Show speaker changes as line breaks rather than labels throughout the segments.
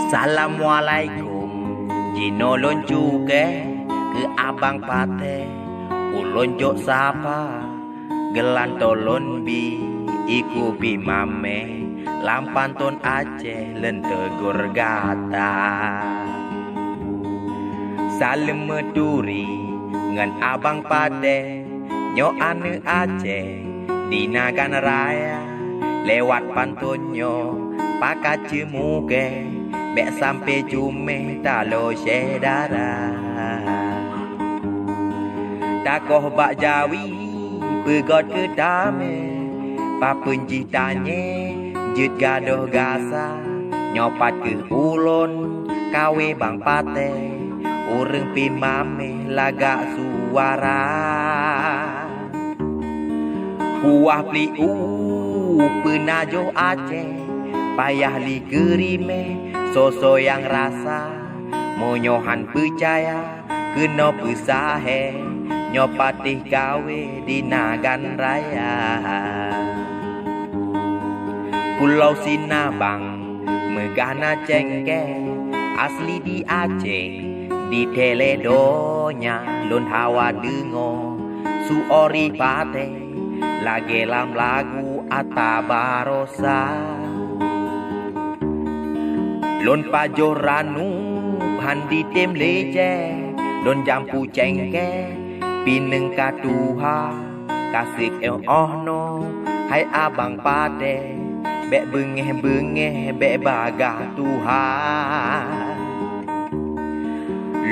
Assalamualaikum, Jino lonjuke ke abang pate, ulonjok sapa, gelan tolon bi, iku pi mame, lampan ton Aceh lentegur gata. Salam meduri, ngan abang pate, nyo ane Aceh, di Nagan Raya, lewat pantonyo, pakat cemuke, bek sampai jume talo sedara. Takoh bak jawi pegot ke dame, papunji tanye jut gadoh gasa, nyopat ke ulon kawe bang pate, ureng pi mame lagak suara. Huah pli penajo Aceh, payah li gerime soso yang rasa, monyohan percaya kena pesahe, nyopatih gawe di Nagan Raya. Pulau Sinabang megana cengke, asli di Aceh, di Teledonya lon hawa dengo, suori pate, lage lam lagu Atabarosa. Lon pajoranu handi tem leje, lon jampu cengke, pineng katuha, kasih ohno, hai abang pade, bek bengeh bek bagah Tuhan.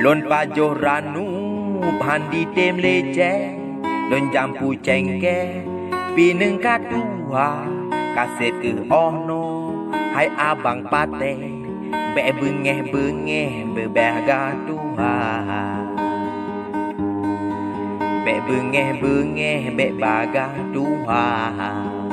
Lon pajoranu handi tem leje, lon jampu cengke, pineng katuha, kasih ohno, hai abang pade, bek bengeh berbagah Tuhan. Bek bengeh bek bagah Tuhan.